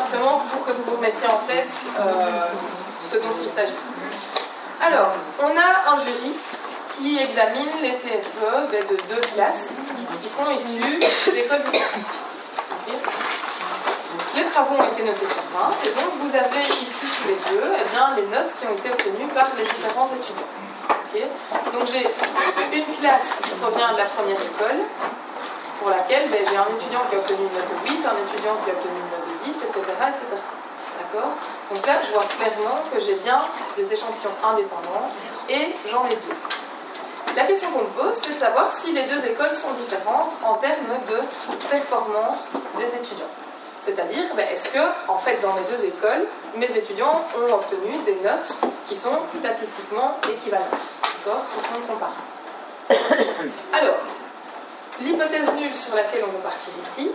simplement pour que vous vous mettiez en tête ce dont il s'agit. Alors, on a un jury qui examine les TFE de deux classes qui sont issues d'écoles différentes. Okay. Les travaux ont été notés sur 20, et donc vous avez ici tous les deux les notes qui ont été obtenues par les différents étudiants. Okay. Donc j'ai une classe qui provient de la première école, pour laquelle j'ai un étudiant qui a obtenu une note de 8, un étudiant qui a obtenu une note de 10, etc. etc. D'accord ? Donc là, je vois clairement que j'ai bien des échantillons indépendants, et j'en ai deux. La question qu'on me pose, c'est de savoir si les deux écoles sont différentes en termes de performance des étudiants. C'est-à-dire, est-ce que, en fait, dans les deux écoles, mes étudiants ont obtenu des notes qui sont statistiquement équivalentes, d'accord, qui sont comparables. Alors, l'hypothèse nulle sur laquelle on va partir ici,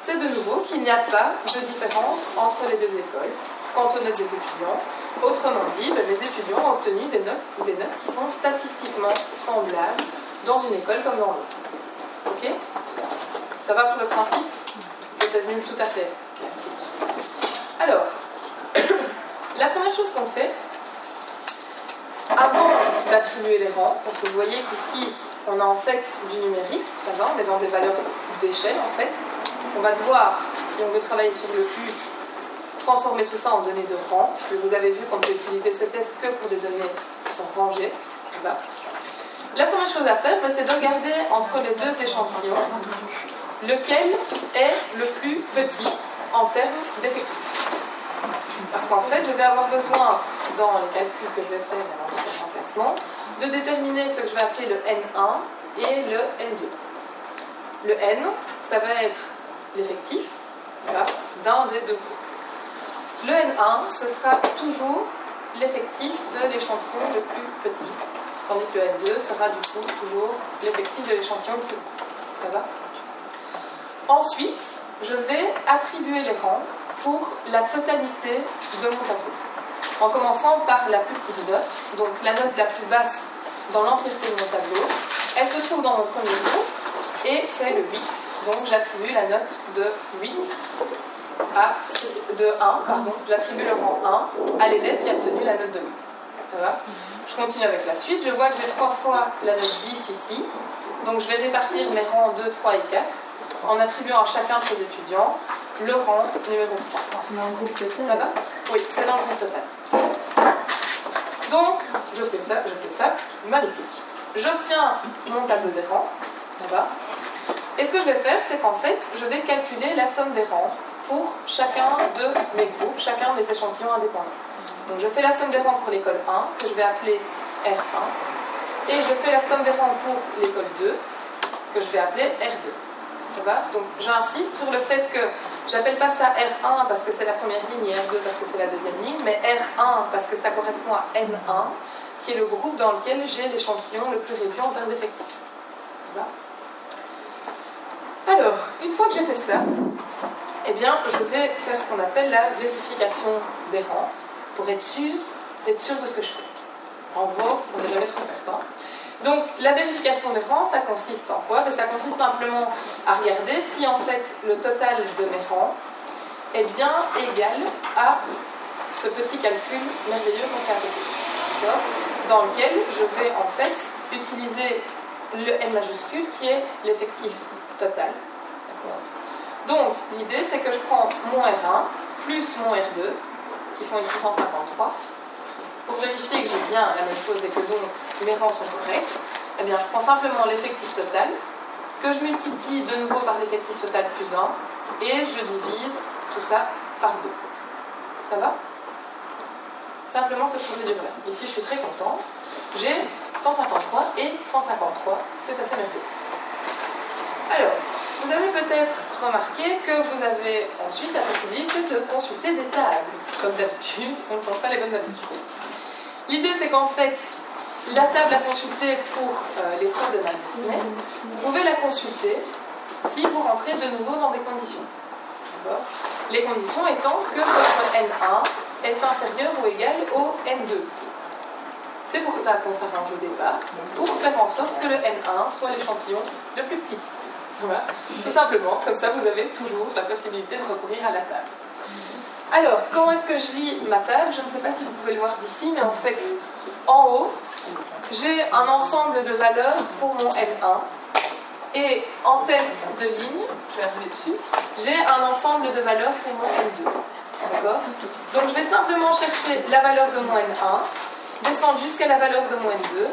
c'est de nouveau qu'il n'y a pas de différence entre les deux écoles quant aux notes des étudiants. Autrement dit, les étudiants ont obtenu des notes qui sont statistiquement semblables dans une école comme dans l'autre. Ok ? Ça va pour le principe ? Hypothèse nulle tout à fait classique. Alors, la première chose qu'on fait, avant d'attribuer les rangs, parce que vous voyez qu'ici, on a en fait du numérique, on est dans des valeurs d'échelle en fait. On va devoir, si on veut travailler sur le Q, transformer tout ça en données de rang, puisque vous avez vu qu'on peut utiliser ce test que pour des données qui sont rangées. Là. La première chose à faire, c'est de regarder entre les deux échantillons lequel est le plus petit en termes d'effectifs. Parce qu'en fait, je vais avoir besoin, dans les calculs que je vais faire dans le remplacement, de déterminer ce que je vais appeler le N1 et le N2. Le N, ça va être l'effectif d'un des deux groupes. Le N1, ce sera toujours l'effectif de l'échantillon le plus petit, tandis que le N2 sera du coup toujours l'effectif de l'échantillon le plus grand. Ça va ? Ensuite, je vais attribuer les rangs pour la totalité de mon tableau. En commençant par la plus petite note, donc la note la plus basse dans l'entièreté de mon tableau, elle se trouve dans mon premier groupe, et c'est le 8. Donc j'attribue la note de 8 de 1, j'attribue le rang 1 à l'élève qui a obtenu la note de 8. Ça va ? Je continue avec la suite, je vois que j'ai 3 fois la note 10 ici, donc je vais répartir mes rangs 2, 3 et 4 en attribuant à chacun de ces étudiants le rang numéro 3. C'est dans le groupe total. Ça va ? Oui, c'est dans le groupe total. Donc, je fais ça, magnifique. J'obtiens mon tableau des rangs, ça va ? Et ce que je vais faire, c'est qu'en fait, je vais calculer la somme des rangs pour chacun de mes groupes, chacun des échantillons indépendants. Donc je fais la somme des rangs pour l'école 1, que je vais appeler R1, et je fais la somme des rangs pour l'école 2, que je vais appeler R2. Ça va ? Donc j'insiste sur le fait que j'appelle pas ça R1 parce que c'est la première ligne et R2 parce que c'est la deuxième ligne, mais R1 parce que ça correspond à N1, qui est le groupe dans lequel j'ai l'échantillon le plus réduit en termes d'effectifs. Ça va ? Alors, une fois que j'ai fait ça, eh bien, je vais faire ce qu'on appelle la vérification des rangs pour être sûr de ce que je fais. En gros, on n'est jamais trop certain. Donc, la vérification des rangs, ça consiste en quoi ? Ça consiste simplement à regarder si en fait le total de mes rangs est bien égal à ce petit calcul merveilleux qu'on fait à côté. Dans lequel je vais en fait utiliser le N majuscule qui est l'effectif total. Donc, l'idée c'est que je prends mon R1 plus mon R2, qui font ici 153, pour vérifier que j'ai bien la même chose et que donc mes rangs sont corrects. Eh bien, je prends simplement l'effectif total, que je multiplie de nouveau par l'effectif total plus 1, et je divise tout ça par 2. Ça va ? Simplement cette procédure-là. Ici, je suis très contente. J'ai 153 et 153. C'est assez merveilleux. Alors, vous avez peut-être remarqué que vous avez ensuite la possibilité de consulter des tables. Comme d'habitude, on ne change pas les bonnes habitudes. L'idée, c'est qu'en fait, la table à consulter pour les cours de maths, vous pouvez la consulter si vous rentrez de nouveau dans des conditions. Les conditions étant que votre N1 est inférieur ou égal au N2. C'est pour ça qu'on s'arrange au départ, pour faire en sorte que le N1 soit l'échantillon le plus petit. Voilà. Tout simplement, comme ça vous avez toujours la possibilité de recourir à la table. Alors, comment est-ce que je lis ma table? Je ne sais pas si vous pouvez le voir d'ici, mais en fait, en haut, j'ai un ensemble de valeurs pour mon N1. Et en tête de ligne, je vais arriver dessus, j'ai un ensemble de valeurs pour mon N2. D'accord? Donc je vais simplement chercher la valeur de mon N1, descendre jusqu'à la valeur de mon N2,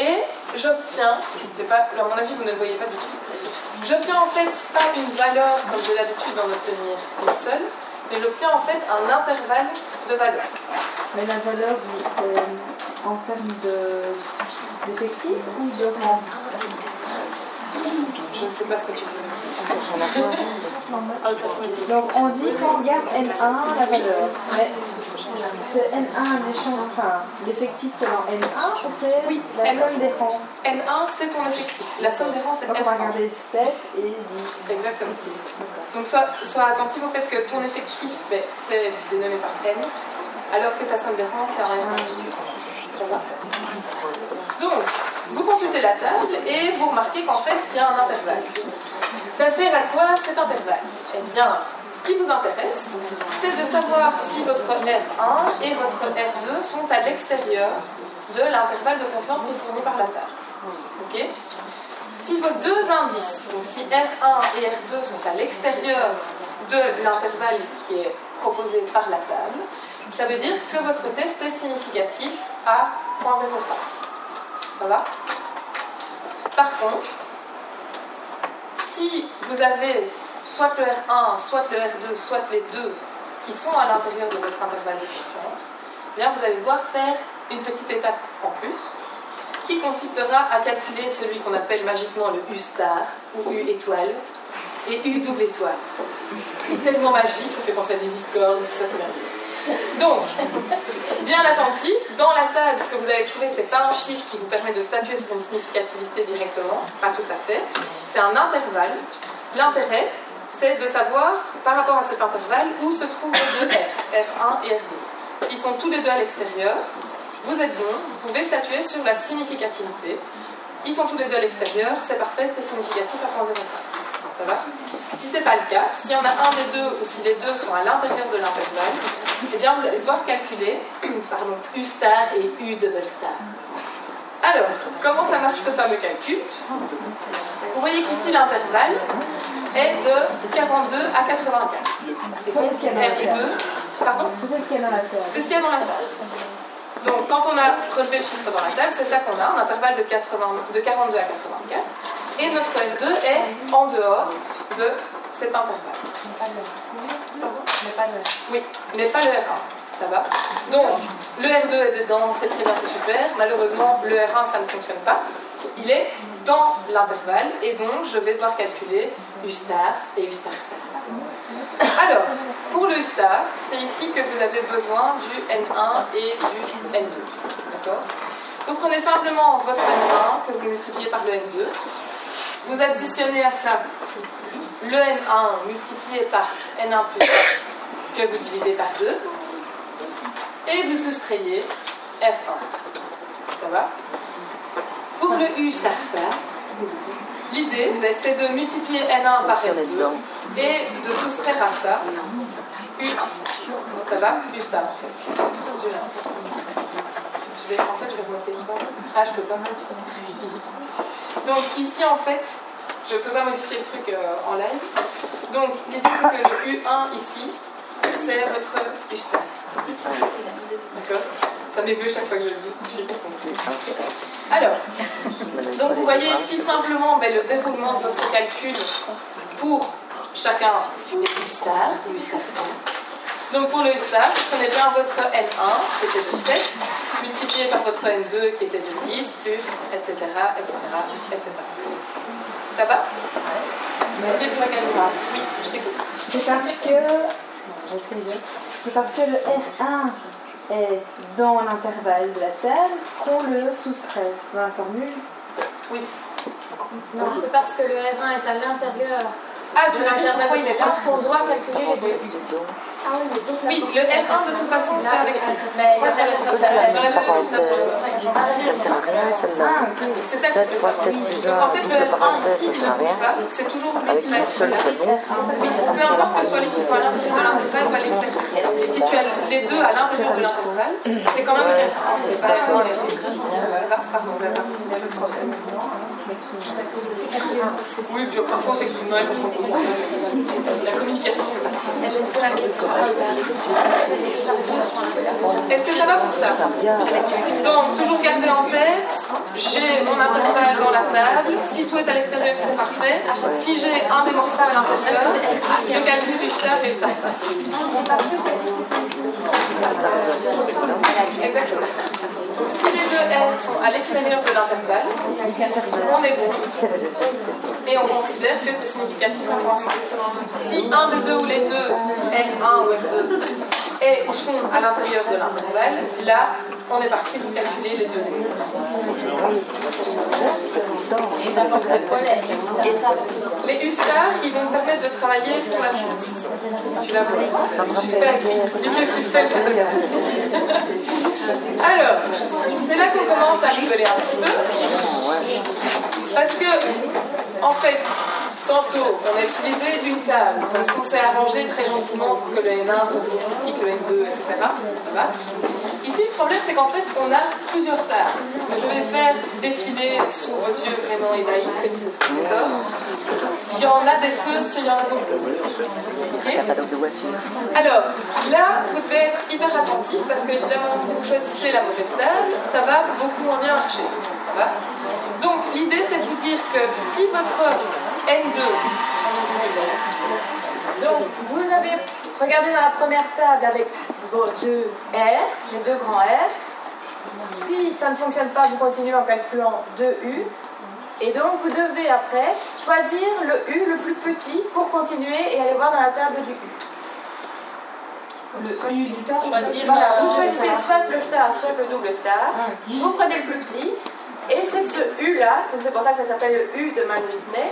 et j'obtiens, je ne sais pas, à mon avis vous ne le voyez pas du tout, j'obtiens en fait pas une valeur comme j'ai l'habitude d'en obtenir une seule, mais j'obtiens en fait un intervalle de valeurs. Mais la valeur, c'est en termes d'effectifs ou de rang? Je ne sais pas ce que tu veux. Donc on dit qu'on regarde N1 la valeur. Mais c'est N1 l'échange, enfin l'effectif selon N1 ou c'est oui, la somme des rangs? N1 c'est ton effectif. La somme des rangs c'est donc N1. on va regarder 7 et 10. Exactement. Donc sois attentif au fait que ton effectif c'est dénommé par N, alors que ta somme des rangs c'est un N1. Ça va? Donc, vous consultez la table et vous remarquez qu'en fait, il y a un intervalle. Ça sert à quoi cet intervalle? Eh bien, ce qui vous intéresse, c'est de savoir si votre R1 et votre R2 sont à l'extérieur de l'intervalle de confiance qui est fourni par la table. Ok? Si vos deux indices, donc si R1 et R2 sont à l'extérieur de l'intervalle qui est proposé par la table, ça veut dire que votre test est significatif à 0.05. Ça va? Par contre, si vous avez soit le R1, soit le R2, soit les deux qui sont à l'intérieur de votre intervalle de confiance, eh bien vous allez devoir faire une petite étape en plus qui consistera à calculer celui qu'on appelle magiquement le U star ou U étoile et U double étoile. C'est tellement magique, ça fait penser à des licornes, tout ça, c'est merveilleux. Donc, bien attentif, dans la table, ce que vous allez trouver, c'est pas un chiffre qui vous permet de statuer sur une significativité directement, pas tout à fait, c'est un intervalle. L'intérêt, c'est de savoir, par rapport à cet intervalle, où se trouvent les deux R, R1 et R2. S'ils sont tous les deux à l'extérieur, vous êtes bon, vous pouvez statuer sur la significativité. Ils sont tous les deux à l'extérieur, c'est parfait, c'est significatif à 0.05. Ça va? Si ce n'est pas le cas, s'il y en a un des deux ou si les deux sont à l'intérieur de l'intervalle, eh bien vous allez devoir calculer U star et U double star. Alors, comment ça marche ce fameux calcul? Vous voyez qu'ici l'intervalle est de 42 à 84. Et donc R2, pardon? C'est ce qu'il y a dans la table. C'est ce qu'il y a dans la table. Donc quand on a relevé le chiffre dans la table, c'est ça qu'on a, un intervalle de 42 à 84. Et notre R2 est en dehors de cet intervalle. Oui, mais pas le R1. Ça va? Donc, le R2 est dedans, c'est très bien, c'est super. Malheureusement, le R1, ça ne fonctionne pas. Il est dans l'intervalle, et donc je vais devoir calculer U star et U star star. Alors, pour le U star, c'est ici que vous avez besoin du N1 et du N2. D'accord? Vous prenez simplement votre N1 que vous multipliez par le N2. Vous additionnez à ça le N1 multiplié par N1 plus 1 que vous divisez par 2 et vous soustrayez R1. Ça va? Pour le U star star, l'idée c'est de multiplier N1 par N2 et de soustraire à ça U1. Ça va? U star en fait. Je vais remonter une fois. Ah, je peux pas. Donc ici en fait, je ne peux pas modifier le truc en live. Donc l'idée c'est que le U1 ici, c'est votre U star. D'accord? Ça m'émeut chaque fois que je le dis. Alors, donc vous voyez ici simplement le déroulement de votre calcul pour chacun des U star, U star star. Donc pour le U star, prenez bien votre N1 qui était de 7, multiplié par votre N2 qui était de 10, plus, etc., etc. Ça va? Oui, je t'écoute. C'est parce que le R1 est dans l'intervalle de la table qu'on le soustrait dans la formule. Oui. Non, c'est parce que le R1 est à l'intérieur. Ah, tu vas dire pourquoi il est là? Parce qu'on doit calculer les deux. Ah oui, mais donc oui, le R1 de toute façon c'est avec mais il y a c'est ça qu'il faut savoir. Donc en fait le R1 ici il ne bouge pas, c'est toujours lui qui va être là. Oui, peu importe que ce colis qui sont à l'intérieur de l'intervalle va les faire. Et si tu as les deux à l'intérieur de l'intervalle, c'est quand même une référence. C'est pas vraiment les pardon, on va pas finir le problème. Oui, puis parfois on s'exprime mal parce qu'on comprend la communication. Est-ce que ça va pour ça? Donc, toujours garder en tête, j'ai mon intervalle dans la table. Si tout est à l'extérieur, c'est parfait. Si j'ai un des morceaux à l'intérieur, je calcule du stade et ça. Exactement. Si les deux R sont à l'extérieur de l'intervalle, on est bon. Et on considère que c'est significatif. Si un des deux ou les deux, F1 ou F2, sont à l'intérieur de l'intervalle, là, on est parti pour calculer les deux. Les U stars, ils vont me permettre de travailler pour la suite. Tu vas voir. Alors, c'est là qu'on commence à rigoler un petit peu. Parce que, en fait, tantôt, on a utilisé une table, parce qu'on s'est arrangé très gentiment pour que le N1 soit plus petit que le N2, etc. Ça va. Ici, le problème, c'est qu'en fait, on a plusieurs tables. Je vais faire défiler sous vos yeux vraiment ébahis, d'accord. Il y en a des feux, il y en a d'autres. Okay. Alors, là, vous devez être hyper attentif, parce que, évidemment, si vous choisissez la mauvaise table, ça va beaucoup moins bien marcher. Ça va. Donc, l'idée, c'est de vous dire que si votre N2, donc vous avez regardé dans la première table avec vos deux R, les deux grands R. Si ça ne fonctionne pas, vous continuez en calculant 2U. Et donc vous devez après choisir le U le plus petit pour continuer et aller voir dans la table du U. Le U star, voilà, vous choisissez soit le star, soit le double star. Vous prenez le plus petit. Et c'est ce U-là, donc c'est pour ça que ça s'appelle le U de Mann-Whitney.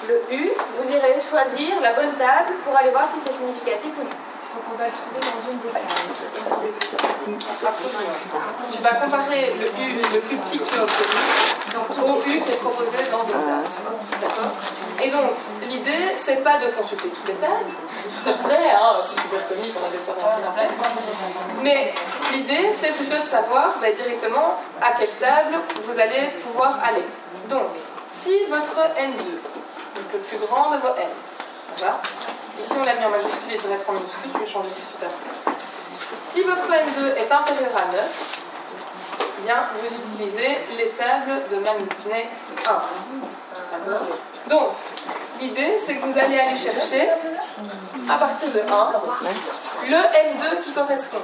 Le U, vous irez choisir la bonne table pour aller voir si c'est significatif ou non. Donc on va le trouver dans une des tables. Tu vas comparer le U le plus petit que tu as obtenu au U qui est proposé dans une table. D'accord. Et donc, l'idée, c'est pas de consulter toutes les tables. C'est vrai, hein, c'est super comique, on a des soirées en plein. Mais l'idée, c'est plutôt de savoir directement à quelle table vous allez pouvoir aller. Donc, si votre N2, donc le plus grand de vos N, voilà. Ici on l'a mis en majuscule et je vais mettre en minuscule, je vais changer tout à fait. Si votre N2 est inférieur à 9, eh bien vous utilisez les tables de Mann-Whitney 1. Donc, l'idée c'est que vous allez aller chercher, à partir de 1, le N2 qui correspond.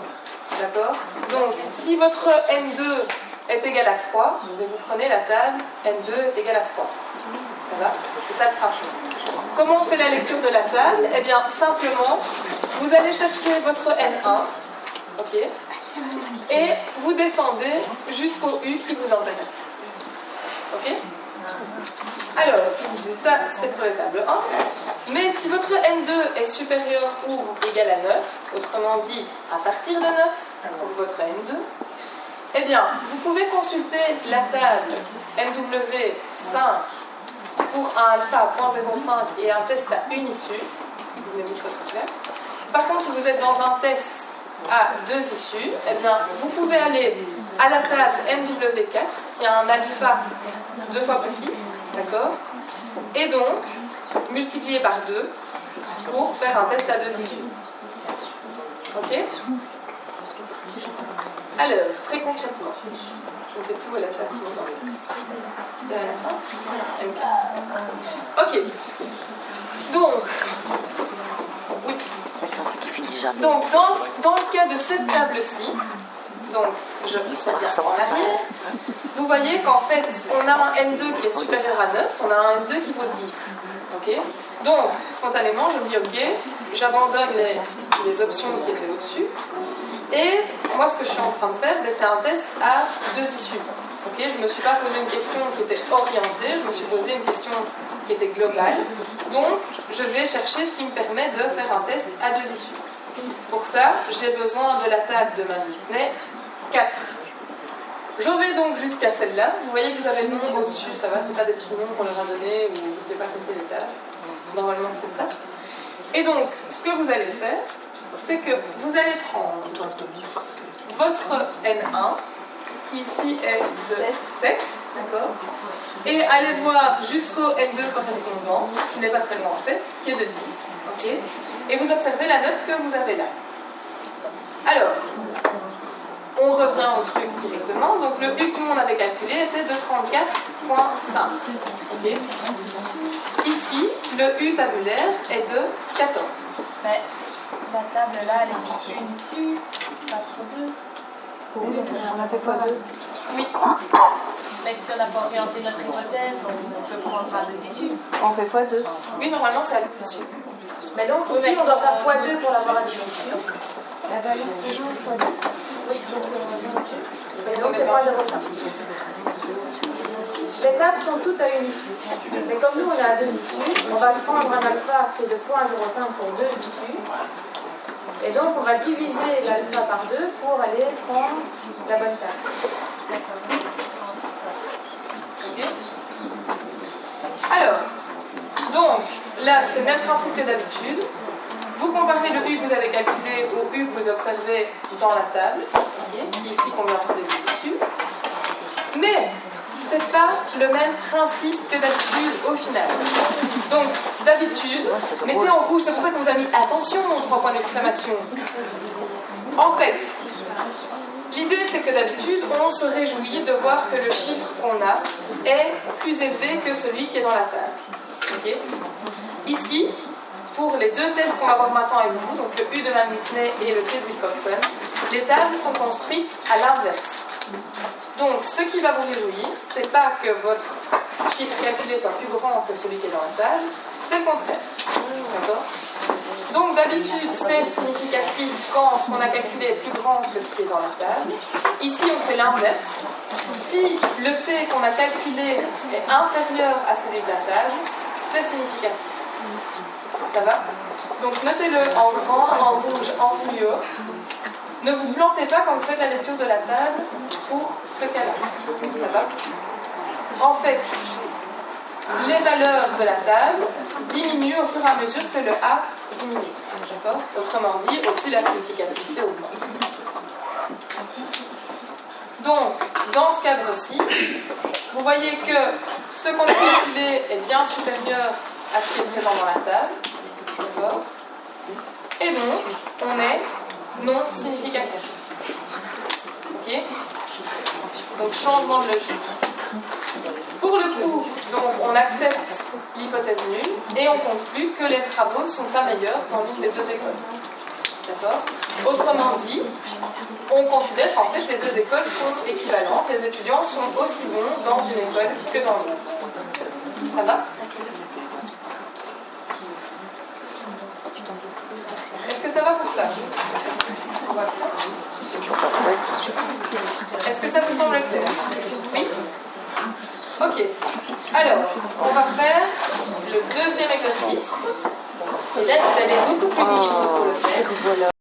D'accord. Donc, si votre N2 est égal à 3, vous prenez la table N2 est égal à 3. Ça va. C'est ça le principe. Comment on fait la lecture de la table? Eh bien, simplement, vous allez chercher votre N1, ok, et vous descendez jusqu'au U qui vous intéresse. Ok. Alors, ça c'est pour la table 1. Mais si votre N2 est supérieur ou égal à 9, autrement dit à partir de 9 pour votre N2, eh bien, vous pouvez consulter la table MW5 pour un alpha à 0.05 et un test à une issue. Par contre, si vous êtes dans un test à 2 issues, eh bien, vous pouvez aller à la table MW4 qui a un alpha 2 fois petit, d'accord, et donc multiplier par 2 pour faire un test à 2 issues. Ok. Alors, très concrètement, je ne sais plus où est la table. C'est à la fin. Ok. Donc, oui. Donc, dans le cas de cette table-ci, donc, je reviens en arrière, vous voyez qu'en fait, on a un N2 qui est supérieur à 9, on a un N2 qui vaut 10. Ok. Donc, spontanément, je me dis, ok, j'abandonne les options qui étaient au-dessus, et moi, ce que je suis en train de faire, c'est un test à 2 issues. Ok. Je ne me suis pas posé une question qui était orientée, je me suis posé une question qui était globale, donc je vais chercher ce qui me permet de faire un test à 2 issues. Pour ça, j'ai besoin de la table de Mann-Whitney 4. Je vais donc jusqu'à celle-là. Vous voyez que vous avez le nom au-dessus, ça va, c'est pas des petits noms qu'on leur a donnés ou je ne sais pas quelle c'est les tables. Normalement, c'est ça. Et donc, ce que vous allez faire, c'est que vous allez prendre votre N1, qui ici est de 7, d'accord, et allez voir jusqu'au N2 correspondant, qui n'est pas très loin en fait, qui est de 10, ok, et vous observez la note que vous avez là. Alors, on revient au truc directement, donc le U que nous on avait calculé était de 34,5, ok. Ici, le U tabulaire est de 14. Mais la table là, elle est une ici, pas sur 2. On n'a fait pas 2. Oui. Mais si on n'a pas orienté notre hypothèse, on peut prendre à 2 issues. On fait pas 2. Oui, normalement c'est à 2 issues. Mais donc, ici, on doit faire x2 pour l'avoir à 2 issues. La valeur toujours x2. Oui, donc, et donc c'est 0,5. Les tables sont toutes à une issue. Mais comme nous, on a 2 issues, on va prendre un alpha qui est de 0,05 pour 2 issues. Et donc, on va diviser l'alpha par 2 pour aller prendre la bonne table. Ok. Alors, donc, là, c'est le même principe que d'habitude. Vous comparez le U que vous avez calculé au U que vous observez dans la table. Okay. Ici, qu'on vient de les issues. Mais, ce n'est pas le même principe que d'habitude au final. Donc, d'habitude, mettez en rouge, c'est pour ça qu'on vous a mis attention aux 3 points d'exclamation. En fait, l'idée c'est que d'habitude, on se réjouit de voir que le chiffre qu'on a est plus élevé que celui qui est dans la table. Okay. Ici, pour les 2 tests qu'on va voir maintenant avec vous, donc le U de Van Whitney et le T de Wilcoxon, les tables sont construites à l'inverse. Donc, ce qui va vous réjouir, c'est pas que votre chiffre calculé soit plus grand que celui qui est dans la table, c'est le contraire. D'accord? Donc, d'habitude, c'est significatif quand ce qu'on a calculé est plus grand que ce qui est dans la table. Ici, on fait l'inverse. Si le T qu'on a calculé est inférieur à celui de la table, c'est significatif. Ça va? Donc, notez-le en grand, en rouge, en fluo. Ne vous plantez pas quand vous faites la lecture de la table pour ce cas-là. Ça va? En fait, les valeurs de la table diminuent au fur et à mesure que le A diminue. D'accord? Autrement dit, au plus la significativité augmente. Donc, dans ce cadre-ci, vous voyez que ce qu'on a calculé est bien supérieur à ce qui est présent dans la table. D'accord? Et donc, on est non significatif. Ok? Donc, changement de logique. Pour le coup, donc, on accepte l'hypothèse nulle et on conclut que les travaux ne sont pas meilleurs dans l'une des 2 écoles. D'accord? Autrement dit, on considère qu'en fait les 2 écoles sont équivalentes, les étudiants sont aussi bons dans une école que dans l'autre. Ça va? Est-ce que ça va pour ça? Est-ce que ça vous semble clair? Oui? Ok. Alors, on va faire le 2e exercice. Et là, vous allez beaucoup plus vite pour le faire.